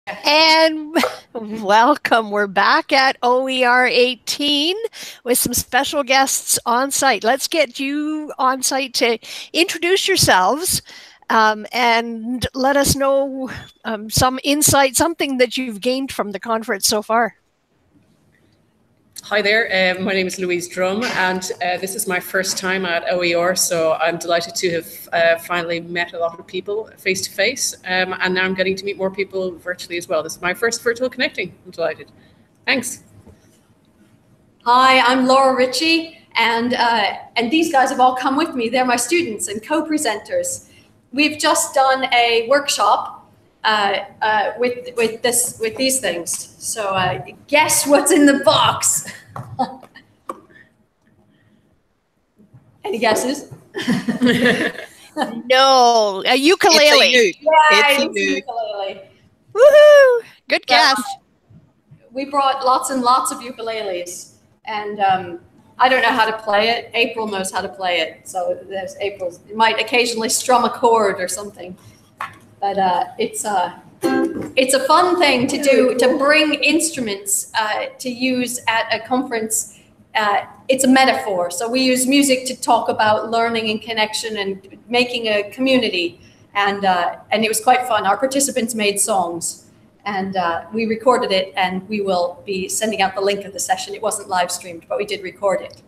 And welcome. We're back at OER 18 with some special guests on site. Let's get you on site to introduce yourselves and let us know some insight, something that you've gained from the conference so far. Hi there, my name is Louise Drum, and this is my first time at OER, so I'm delighted to have finally met a lot of people face to face, and now I'm getting to meet more people virtually as well. This is my first virtual connecting. I'm delighted. Thanks. Hi, I'm Laura Ritchie, and these guys have all come with me. They're my students and co-presenters. We've just done a workshop with these things. So guess what's in the box? Any guesses? No, a ukulele. It's a ukulele. Woohoo! Good guess. We brought lots and lots of ukuleles, and I don't know how to play it. April knows how to play it, so there's April. You might occasionally strum a chord or something. But it's a fun thing to do, to bring instruments to use at a conference. It's a metaphor. So we use music to talk about learning and connection and making a community. And it was quite fun. Our participants made songs, and we recorded it, and we will be sending out the link of the session. It wasn't live streamed, but we did record it.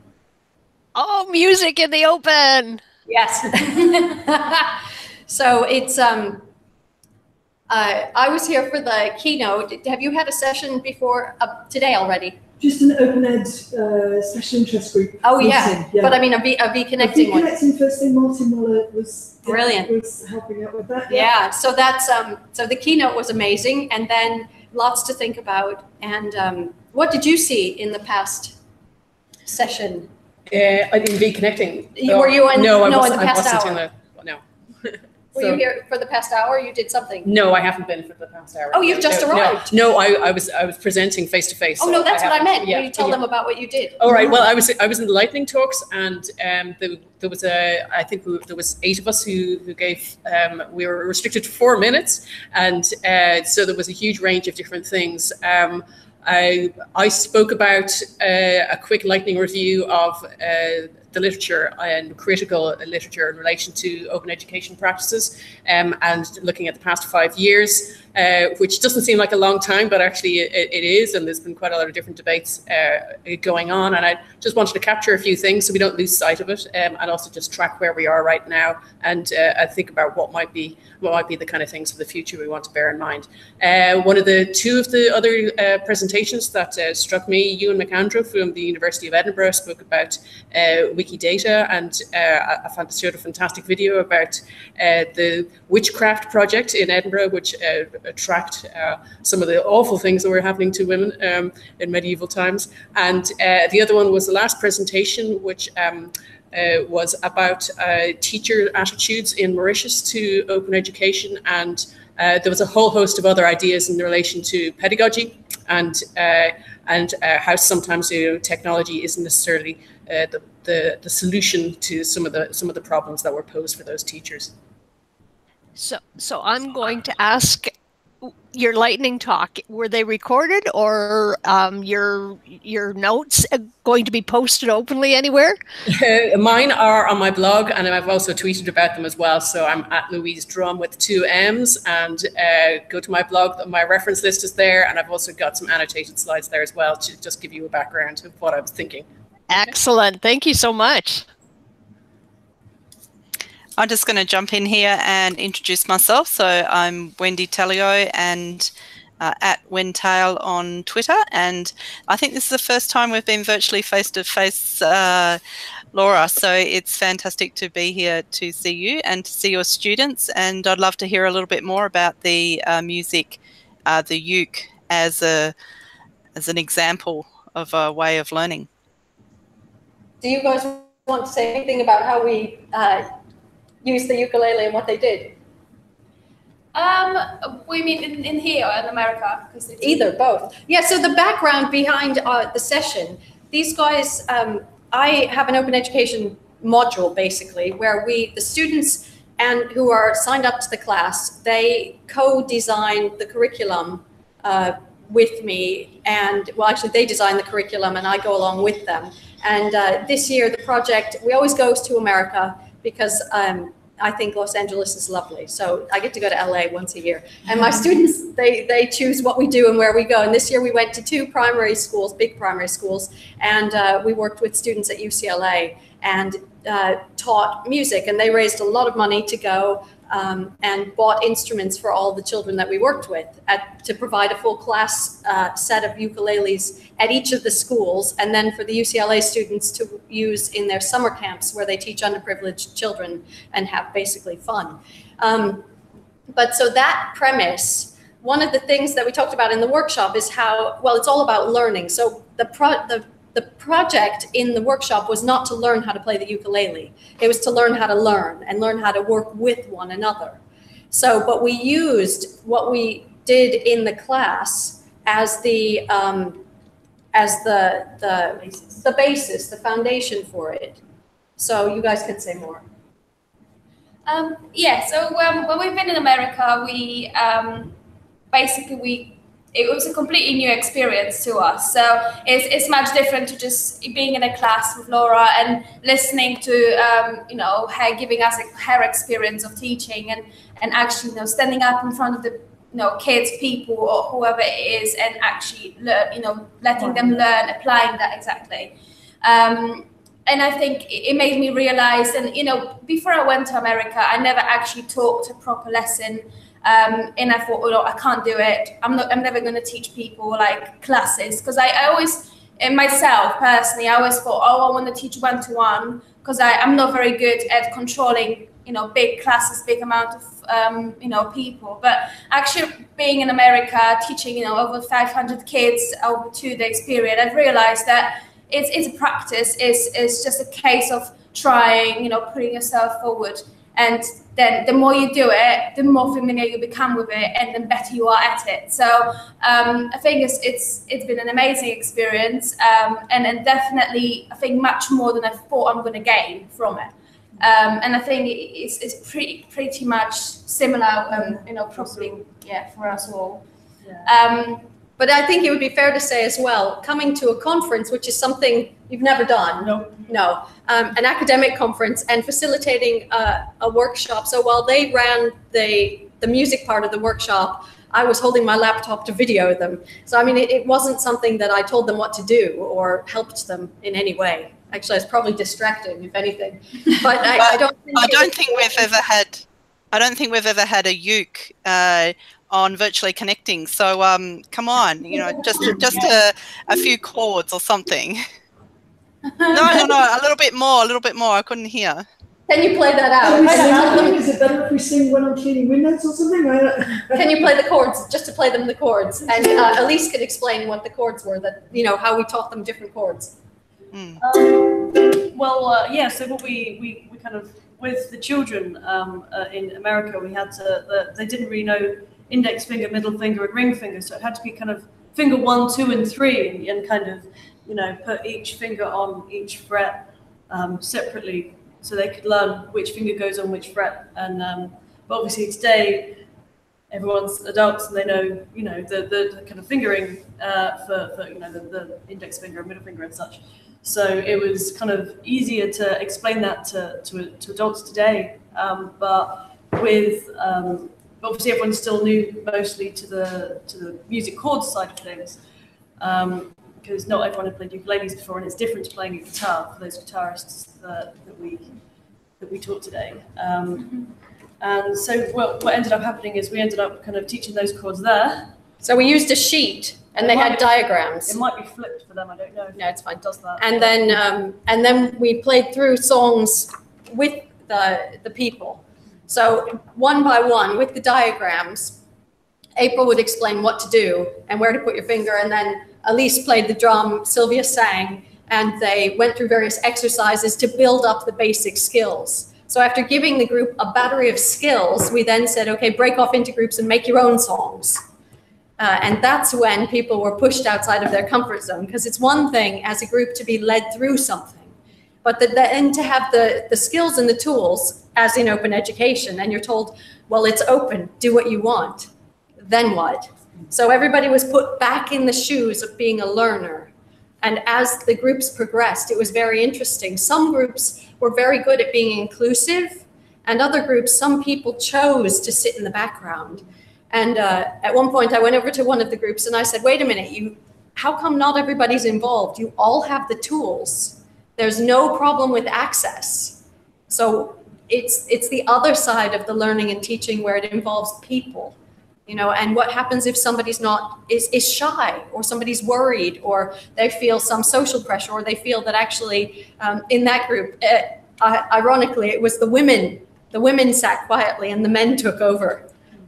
Oh, music in the open. Yes. So it's I was here for the keynote. Have you had a session before today already? Just an open ed special interest group. Oh yeah. But I mean a V connecting one. Connecting first thing, Martin Muller was brilliant. Was helping out with that. Yeah. So that's so the keynote was amazing, and then lots to think about. And what did you see in the past session? I didn't be connecting. Were you in? No, in I the past wasn't hour. in the no. Were you here for the past hour? You did something? No, I haven't been for the past hour. Oh, you've just arrived? No, I was presenting face to face. Oh no, that's what I meant. Yeah, you tell them about what you did. All right. Well, I was in the lightning talks, and there was I think there was 8 of us who gave. We were restricted to 4 minutes, and so there was a huge range of different things. I spoke about a quick lightning review of the literature and critical literature in relation to open education practices, and looking at the past 5 years, which doesn't seem like a long time, but actually it is, and there's been quite a lot of different debates going on, and I just wanted to capture a few things so we don't lose sight of it, and also just track where we are right now, and think about what might be the kind of things for the future we want to bear in mind. One of two of the other presentations that struck me, Ewan McAndrew from the University of Edinburgh spoke about Wikidata, and I showed a fantastic video about the Witchcraft project in Edinburgh, which tracked some of the awful things that were happening to women in medieval times. And the other one was the last presentation, which was about teacher attitudes in Mauritius to open education, and there was a whole host of other ideas in relation to pedagogy and how sometimes technology isn't necessarily the solution to some of the problems that were posed for those teachers. So I'm going to ask, your lightning talk, were they recorded, or your notes going to be posted openly anywhere? Mine are on my blog, and I've also tweeted about them as well. So I'm at Louise Drum with 2 M's, and go to my blog. My reference list is there, and I've also got some annotated slides there as well to just give you a background of what I was thinking. Excellent. Thank you so much. I'm just going to jump in here and introduce myself. So I'm Wendy Tallio, and at Wentail on Twitter. And I think this is the first time we've been virtually face-to-face, Laura. So it's fantastic to be here to see you and to see your students. And I'd love to hear a little bit more about the music, the uke, as an example of a way of learning. Do you guys want to say anything about how we use the ukulele and what they did? We mean in here or in America? Either, both. Yeah, so the background behind the session, these guys, I have an open education module basically where the students and who are signed up to the class, they co-design the curriculum with me. And well, actually they design the curriculum and I go along with them. And this year the project, we always go to America because I think Los Angeles is lovely. So I get to go to LA once a year. And my students, they choose what we do and where we go. And this year we went to 2 primary schools, big primary schools, and we worked with students at UCLA and taught music. And they raised a lot of money to go and bought instruments for all the children that we worked with to provide a full class set of ukuleles at each of the schools, and then for the UCLA students to use in their summer camps where they teach underprivileged children and have basically fun. But so that premise, one of the things that we talked about in the workshop is how, well, it's all about learning. So the project in the workshop was not to learn how to play the ukulele. It was to learn how to learn and learn how to work with one another. So, but we used what we did in the class as the basis, the foundation for it. So you guys can say more. Yeah, so when we've been in America, we it was a completely new experience to us. So it's much different to just being in a class with Laura and listening to, her giving us her experience of teaching and actually, standing up in front of the, kids, people, or whoever it is, and actually learn, letting them learn, applying that exactly. And I think it made me realize, and, before I went to America, I never actually taught a proper lesson. And I thought, I can't do it. I'm never going to teach people like classes, because I always, and myself personally, I always thought, I want to teach one-to-one, because I'm not very good at controlling, big classes, big amount of, people. But actually being in America, teaching, over 500 kids over 2 days period, I've realized that it's a practice. It's just a case of trying, putting yourself forward. And then the more you do it, the more familiar you become with it, and the better you are at it. So I think it's been an amazing experience, and definitely I think much more than I thought I'm going to gain from it. And I think it's pretty much similar, probably, yeah, for us all. Yeah. But I think it would be fair to say as well, coming to a conference, which is something you've never done. No. An academic conference, and facilitating a workshop. So while they ran the music part of the workshop, I was holding my laptop to video them. So, I mean, it wasn't something that I told them what to do or helped them in any way. Actually, it's probably distracting, if anything. But I don't think we've ever had a uke on virtually connecting. So come on, just a few chords or something. No, a little bit more. I couldn't hear. Can you play that out? Is it better if we sing when I'm cleaning windows or something? Can you play the chords, just to play them the chords? And Elise can explain what the chords were, that, how we taught them different chords. Yeah, so what we kind of, with the children in America, we had to, they didn't really know index finger, middle finger, and ring finger, so it had to be kind of finger 1, 2, and 3, and kind of, put each finger on each fret separately, so they could learn which finger goes on which fret. And but obviously today, everyone's adults and they know, the kind of fingering for the index finger and middle finger and such. So it was kind of easier to explain that to adults today. But with obviously everyone still new mostly to the music chords side of things, because not everyone had played ukuleles before, and it's different to playing a guitar for those guitarists that we taught today. And so what ended up happening is we ended up kind of teaching those chords there. So we used a sheet, and they had diagrams. It might be flipped for them. I don't know. No, it's fine. It does that. And then we played through songs with the people. So one by one, with the diagrams, April would explain what to do and where to put your finger, and then Elise played the drum, Sylvia sang, and they went through various exercises to build up the basic skills. So after giving the group a battery of skills, we then said, okay, break off into groups and make your own songs. And that's when people were pushed outside of their comfort zone, because it's one thing as a group to be led through something, but then to have the skills and the tools as in open education, and you're told, well, it's open, do what you want, then what? So everybody was put back in the shoes of being a learner. And as the groups progressed, it was very interesting. Some groups were very good at being inclusive, and other groups, some people chose to sit in the background. And at one point I went over to one of the groups and I said, wait a minute, how come not everybody's involved? You all have the tools. There's no problem with access. So it's the other side of the learning and teaching where it involves people, you know, and what happens if somebody's is shy, or somebody's worried, or they feel some social pressure, or they feel that actually in that group, ironically, it was the women sat quietly and the men took over.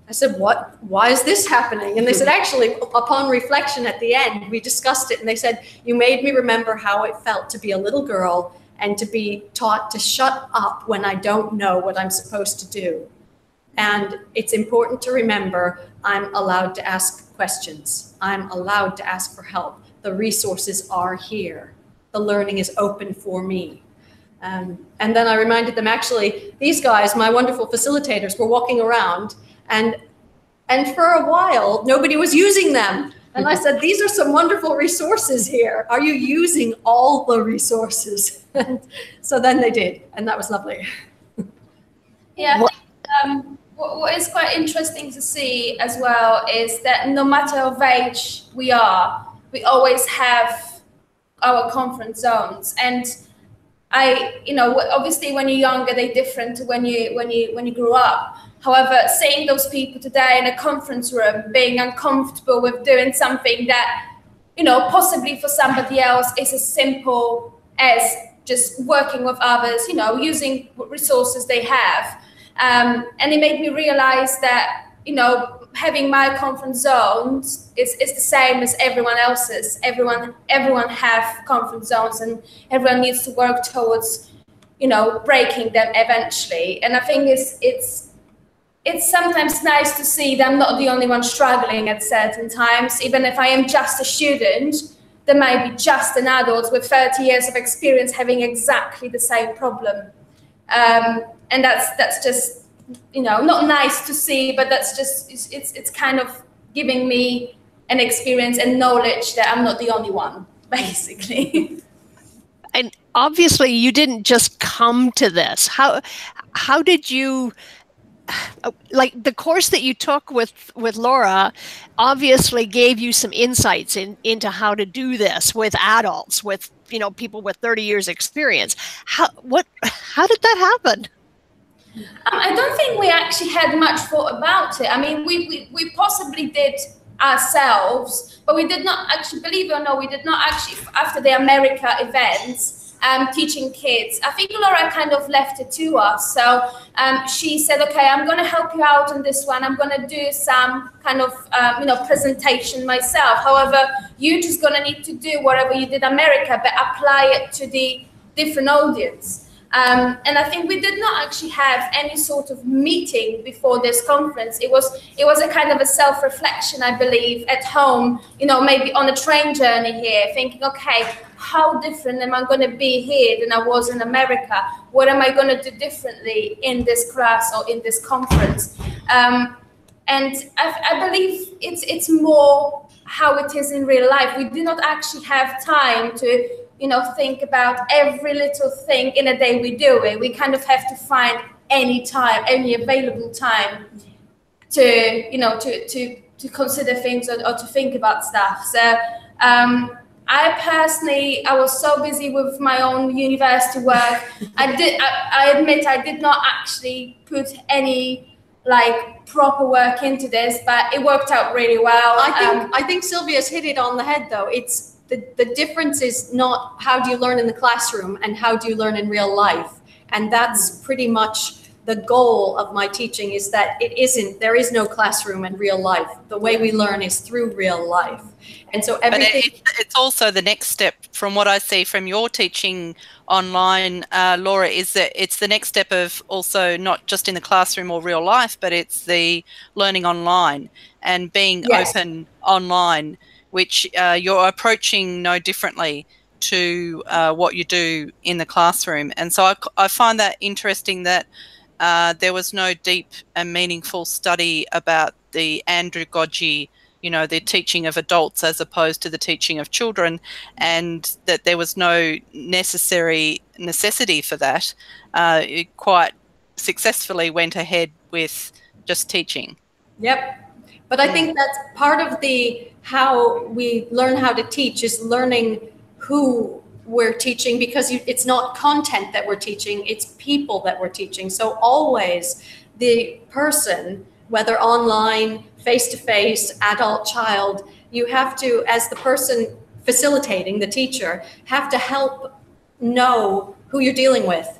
I said, why is this happening? And they said, actually, upon reflection at the end, we discussed it, and they said, you made me remember how it felt to be a little girl and to be taught to shut up when I don't know what I'm supposed to do. And it's important to remember, I'm allowed to ask questions. I'm allowed to ask for help. The resources are here. The learning is open for me. And then I reminded them, actually, these guys, my wonderful facilitators, were walking around, and for a while, nobody was using them. And I said, these are some wonderful resources here. Are you using all the resources? So then they did, and that was lovely. Yeah, I think, what is quite interesting to see as well is that no matter of age we are, we always have our comfort zones. And obviously when you're younger, they're different to when you grew up. However, seeing those people today in a conference room, being uncomfortable with doing something that, possibly for somebody else is as simple as just working with others, using resources they have. And it made me realize that, having my comfort zones is the same as everyone else's. Everyone have comfort zones, and everyone needs to work towards, breaking them eventually. And I think it's sometimes nice to see that I'm not the only one struggling at certain times. Even if I am just a student, there might be just an adult with 30 years of experience having exactly the same problem. And that's just, not nice to see, but that's just, it's kind of giving me an experience and knowledge that I'm not the only one, basically. And obviously you didn't just come to this. How did you, like the course that you took with Laura obviously gave you some insights into how to do this with adults, with people with 30 years experience. How did that happen? I don't think we actually had much thought about it. I mean, we possibly did ourselves, but we did not actually, believe it or not, we did not actually, after the America events, teaching kids. I think Laura kind of left it to us. So she said, okay, I'm going to help you out on this one. I'm going to do some kind of, presentation myself. However, you're just going to need to do whatever you did America, but apply it to the different audience. And I think we did not actually have any sort of meeting before this conference. It was a kind of a self-reflection, I believe, at home, maybe on a train journey here, thinking, okay, how different am I going to be here than I was in America? What am I going to do differently in this class or in this conference? And I believe it's more how it is in real life. We do not actually have time to think about every little thing in a day we do it. We kind of have to find any available time to consider things or to think about stuff. So I was so busy with my own university work. I admit I did not actually put any proper work into this, but it worked out really well. I think Sylvia's hit it on the head though. It's the difference is not how do you learn in the classroom and how do you learn in real life. And that's pretty much the goal of my teaching, is that there is no classroom in real life. The way we learn is through real life. And so everything. But it's also the next step from what I see from your teaching online, Laura, is that it's the next step of also not just in the classroom or real life, but it's the learning online and being open online, which you're approaching no differently to what you do in the classroom. And so I find that interesting that there was no deep and meaningful study about the andragogy, the teaching of adults as opposed to the teaching of children, and that there was no necessity for that. It quite successfully went ahead with just teaching. Yep. But I think that's part of how we learn how to teach is learning who we're teaching, because it's not content that we're teaching, it's people that we're teaching. So always the person, whether online, face-to-face, adult, child, you have to, as the person facilitating, the teacher, have to help know who you're dealing with.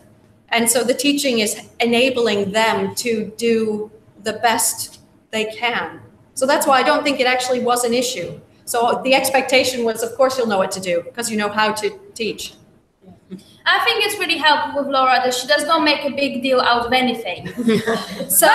And so the teaching is enabling them to do the best they can. So that's why I don't think it actually was an issue. So the expectation was, of course, you'll know what to do because you know how to teach. I think it's really helpful with Laura that she does not make a big deal out of anything. So,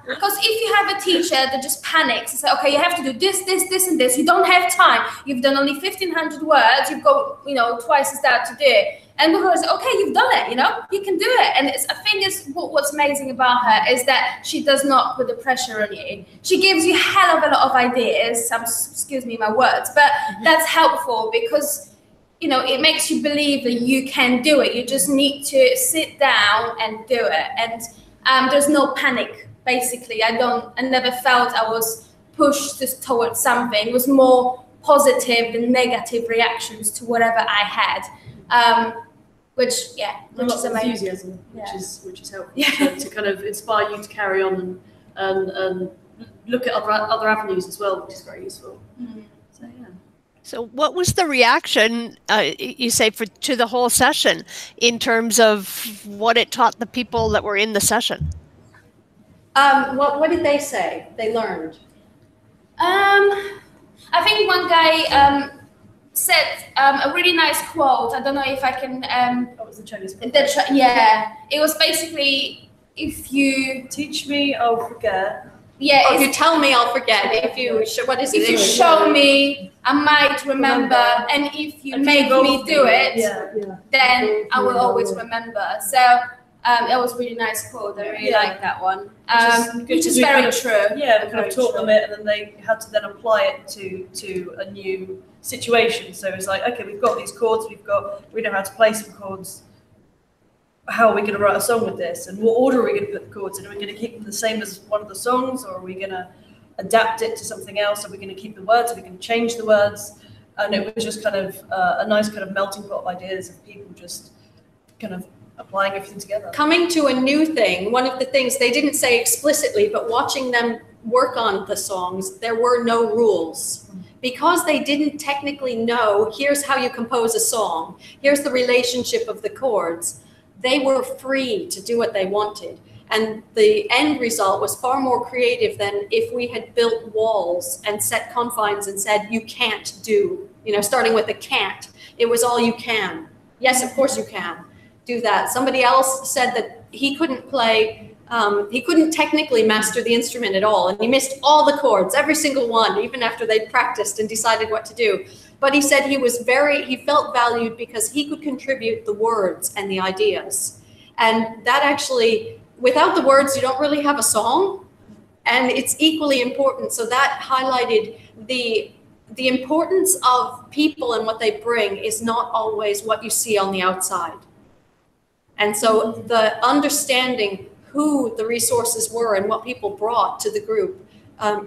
because if you have a teacher that just panics and says, okay, you have to do this, this, this, and this, you don't have time, you've done only 1,500 words, you've got, twice as that to do. And Laura says, okay, you've done it, you can do it. And I think what's amazing about her is that she does not put the pressure on you. She gives you a hell of a lot of ideas, excuse me my words, but that's helpful because it makes you believe that you can do it. You just need to sit down and do it. And there's no panic, basically. I never felt I was pushed towards something. It was more positive than negative reactions to whatever I had. Which is amazing. Enthusiasm, which is helpful to kind of inspire you to carry on and look at other avenues as well, which is very useful. So yeah. So what was the reaction, you say, to the whole session in terms of what it taught the people that were in the session? What did they say they learned? I think one guy said a really nice quote. I don't know if I can... What was the Chinese quote? It was basically, if you... Teach me, I'll forget. Yeah. If you tell me, I'll forget. What is it? If you show me, I might remember. And if you make me do it, then I will always remember. So it was a really nice quote. I really like that one. Which is very true. Yeah, we kind of taught them it, and then they had to then apply it to a new situation. So it's like, okay, we've got these chords, we know how to play some chords. How are we going to write a song with this? And what order are we going to put the chords in? Are we going to keep them the same as one of the songs, or are we going to adapt it to something else? Are we going to keep the words? Are we going to change the words? And it was just kind of a nice kind of melting pot of ideas of people just kind of applying everything together. Coming to a new thing, one of the things they didn't say explicitly, but watching them work on the songs, there were no rules. Because they didn't technically know, here's how you compose a song, here's the relationship of the chords, they were free to do what they wanted. And the end result was far more creative than if we had built walls and set confines and said, you can't do, starting with a can't. It was all you can. Yes, of course you can do that. Somebody else said that he couldn't play, he couldn't technically master the instrument at all. And he missed all the chords, every single one, even after they'd practiced and decided what to do. But he said he felt valued because he could contribute the words and the ideas. And that actually, without the words, you don't really have a song. And it's equally important. So that highlighted the importance of people and what they bring is not always what you see on the outside. And so the understanding who the resources were and what people brought to the group,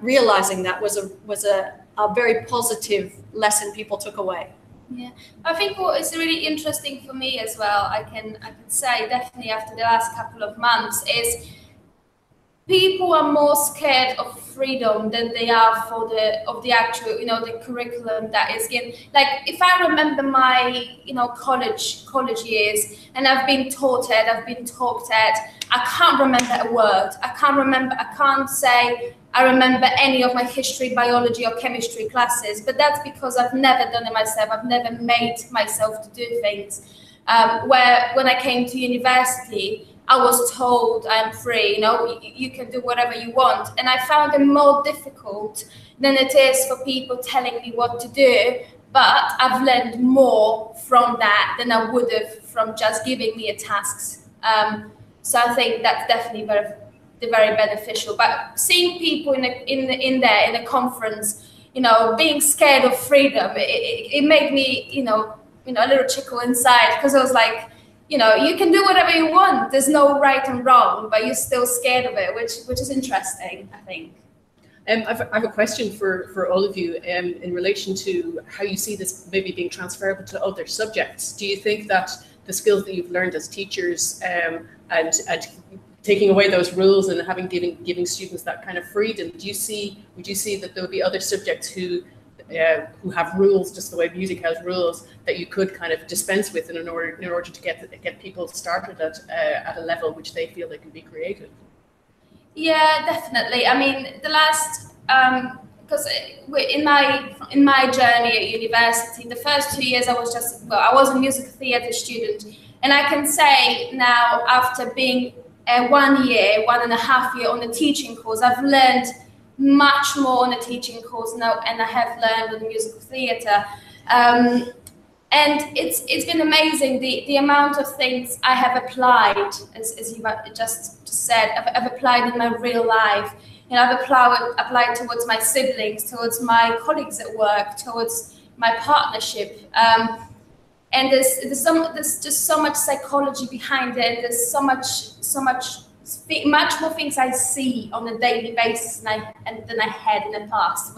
realizing that was a very positive lesson people took away. Yeah, I think what is really interesting for me as well, I can say definitely after the last couple of months, is people are more scared of freedom than they are of the actual, the curriculum that is given. Like if I remember my, college years, and I've been taught it, I've been talked at, I can't remember a word. I can't say I remember any of my history, biology, or chemistry classes, but that's because I've never done it myself. I've never made myself to do things. Where when I came to university, I was told I'm free, you can do whatever you want. And I found it more difficult than it is for people telling me what to do, but I've learned more from that than I would have from just giving me a tasks. So I think that's definitely very beneficial. But seeing people in a conference, you know, being scared of freedom, it made me, you know, a little chuckle inside, because I was like, you know, you can do whatever you want. There's no right and wrong, but you're still scared of it, which is interesting, I think. I have a question for all of you in relation to how you see this maybe being transferable to other subjects. Do you think that the skills that you've learned as teachers and taking away those rules and giving students that kind of freedom, would you see that there would be other subjects who have rules, just the way music has rules, that you could kind of dispense with in order to get people started at a level which they feel they can be creative? Yeah, definitely. I mean, the last because in my journey at university, the first 2 years I was a musical theatre student, and I can say now, after being 1 year, 1.5 years on the teaching course, I've learned much more on the teaching course now, and I have learned on the musical theatre. And it's been amazing, the amount of things I have applied, as you just said, I've applied in my real life. You know, I've applied towards my siblings, towards my colleagues at work, towards my partnership. And there's just so much psychology behind it. There's so much more things I see on a daily basis than I had in the past,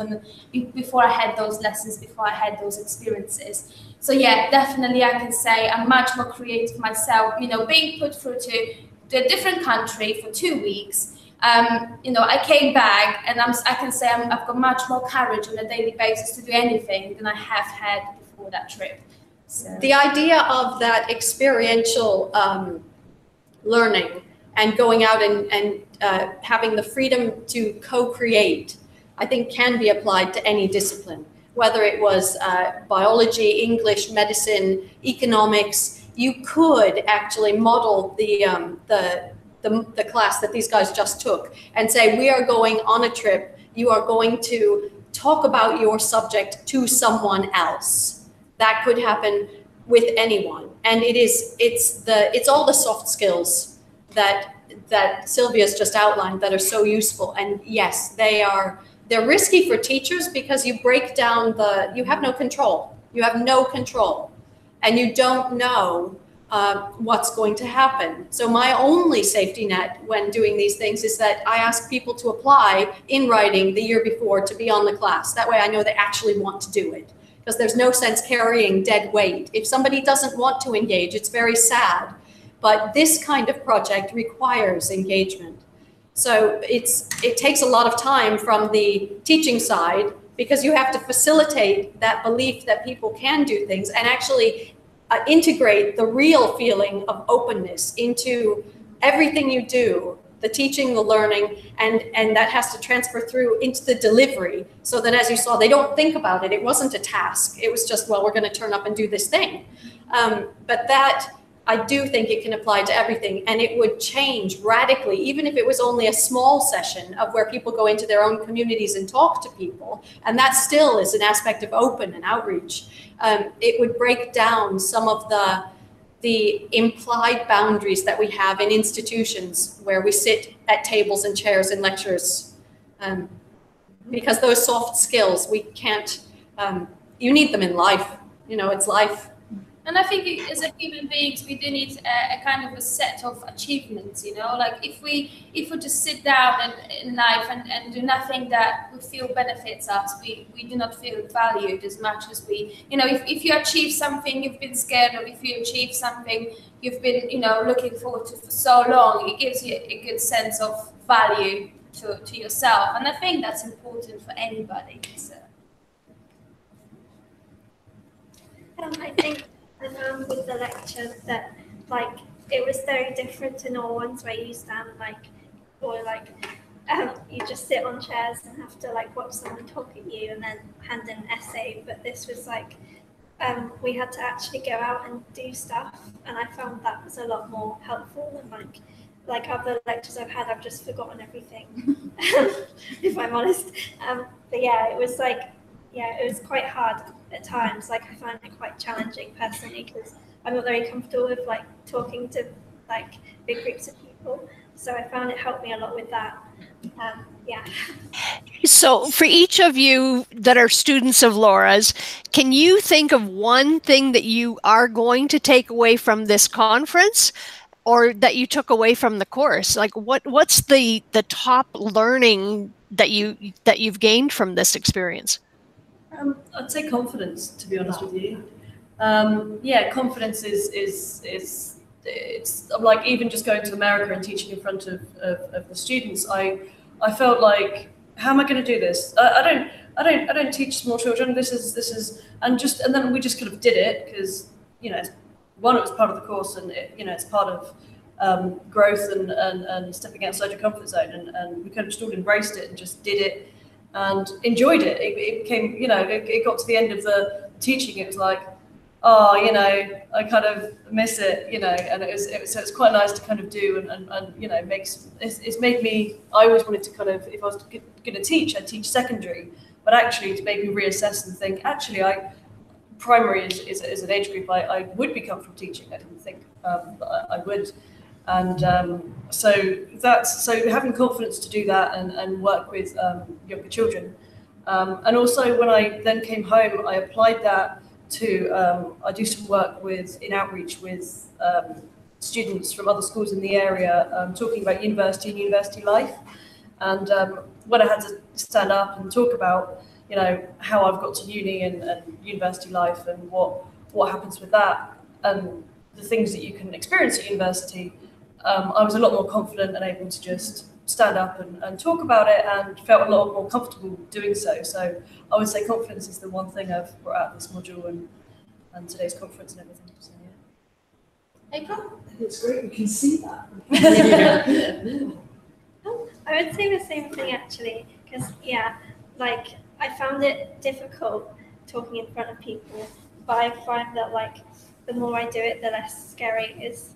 before I had those lessons, before I had those experiences. So yeah, definitely I can say I'm much more creative myself. You know, being put through to a different country for 2 weeks. You know, I came back, and I can say I've got much more courage on a daily basis to do anything than I have had before that trip. So. The idea of that experiential learning and going out and having the freedom to co-create, I think can be applied to any discipline, whether it was biology, English, medicine, economics. You could actually model the class that these guys just took and say, we are going on a trip. You are going to talk about your subject to someone else. That could happen with anyone. And it's all the soft skills that Sylvia's just outlined that are so useful. And yes, they're risky for teachers, because you break down you have no control. You have no control, and you don't know what's going to happen. So my only safety net when doing these things is that I ask people to apply in writing the year before to be on the class. That way I know they actually want to do it, because there's no sense carrying dead weight. If somebody doesn't want to engage, it's very sad. But this kind of project requires engagement. So it takes a lot of time from the teaching side, because you have to facilitate that belief that people can do things and actually integrate the real feeling of openness into everything you do, the teaching, the learning, and that has to transfer through into the delivery, so that, as you saw, they don't think about it. It wasn't a task. It was just, well, we're going to turn up and do this thing. But that, I do think it can apply to everything, and it would change radically, even if it was only a small session of where people go into their own communities and talk to people. And that still is an aspect of open and outreach. It would break down some of the implied boundaries that we have in institutions where we sit at tables and chairs in lectures, because those soft skills, we can't, you need them in life. You know, it's life. And I think as a human beings, we do need a kind of a set of achievements, you know, like if we just sit down in life and do nothing that we feel benefits us, we do not feel valued as much as we, you know, if you achieve something you've been scared of, if you achieve something you've been, you know, looking forward to for so long, it gives you a good sense of value to yourself. And I think that's important for anybody. So. I think I found with the lecture that, like, it was very different to normal ones where you stand, like, or like, you just sit on chairs and have to, like, watch someone talk at you and then hand in an essay. But this was like, we had to actually go out and do stuff, and I found that was a lot more helpful than like other lectures I've had. I've just forgotten everything, if I'm honest. But yeah, it was like, yeah, it was quite hard at times. Like I found it quite challenging personally because I'm not very comfortable with like talking to like big groups of people. So I found it helped me a lot with that. Yeah. So for each of you that are students of Laura's, can you think of one thing that you are going to take away from this conference or that you took away from the course? Like what's the top learning that you've gained from this experience? I'd say confidence, to be honest with you. Yeah, confidence is it's like even just going to America and teaching in front of the students. I felt like, how am I going to do this? I don't teach small children. This is and then we just kind of did it because it was part of the course and it's part of growth and stepping outside your comfort zone and we kind of just all embraced it and just did it and enjoyed it. It became it got to the end of the teaching. It was like, oh, I kind of miss it, and so it's quite nice to kind of do and it's made me, I always wanted to kind of, if I was going to teach, I'd teach secondary, but actually to make me reassess and think, actually, primary is an age group I would be comfortable teaching. I didn't think I would. And so having confidence to do that and work with younger children. And also when I then came home, I applied that to, I do some work in outreach with students from other schools in the area, talking about university and university life. And when I had to stand up and talk about, how I've got to uni and university life and what happens with that and the things that you can experience at university, I was a lot more confident and able to just stand up and talk about it and felt a lot more comfortable doing so. So I would say confidence is the one thing I've brought out of this module and today's conference and everything. So, yeah. April? It's great, we can see that. I would say the same thing actually, because like I found it difficult talking in front of people, but I find that like the more I do it, the less scary it is.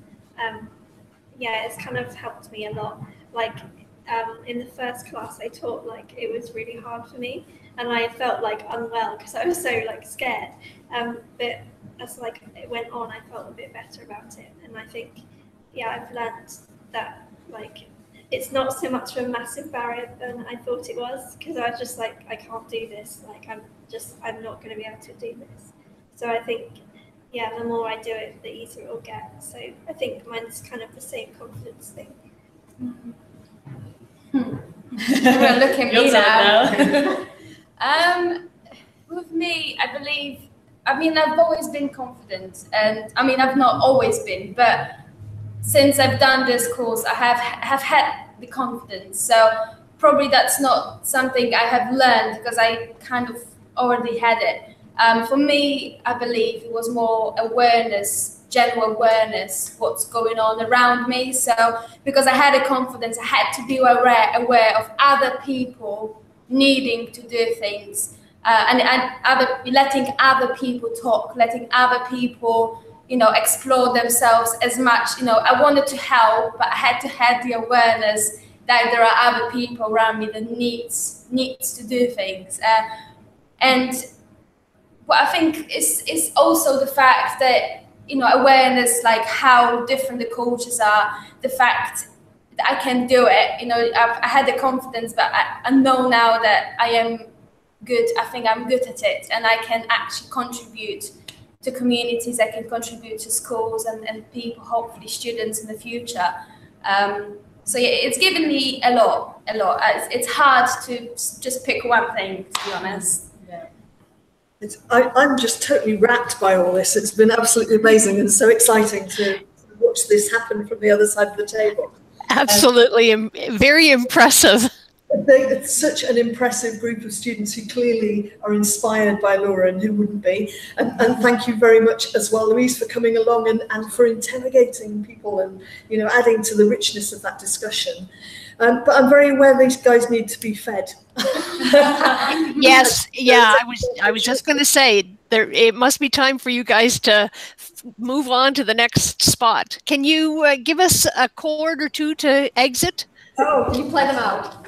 It's kind of helped me a lot. Like in the first class I taught, like it was really hard for me, and I felt like unwell because I was so like scared. But as like it went on, I felt a bit better about it, and I think I've learned that like it's not so much of a massive barrier than I thought it was, because I was just like, I can't do this. Like I'm not going to be able to do this. So I think the more I do it, the easier it will get. So I think mine's kind of the same confidence thing. Well, look at me now. With me, I believe, I've always been confident, and I've not always been, but since I've done this course, I have had the confidence. So probably that's not something I have learned because I kind of already had it. For me, I believe it was more awareness, general awareness, what's going on around me. So because I had a confidence, I had to be aware of other people needing to do things, and letting other people talk, letting other people explore themselves as much. I wanted to help, but I had to have the awareness that there are other people around me that needs to do things. And what I think is also the fact that, awareness, like how different the cultures are, the fact that I can do it. I had the confidence, but I know now that I am good. I think I'm good at it, and I can actually contribute to communities. I can contribute to schools and people, hopefully students in the future. So it's given me a lot. It's hard to just pick one thing, to be honest. Yeah. I'm just totally rapt by all this. It's been absolutely amazing and so exciting to watch this happen from the other side of the table. Absolutely, very impressive. It's such an impressive group of students who clearly are inspired by Laura, and who wouldn't be. And thank you very much as well, Louise, for coming along and for interrogating people and adding to the richness of that discussion. But I'm very aware these guys need to be fed. Yes, I was just going to say it must be time for you guys to move on to the next spot. Can you give us a chord or two to exit? Oh, you play them out.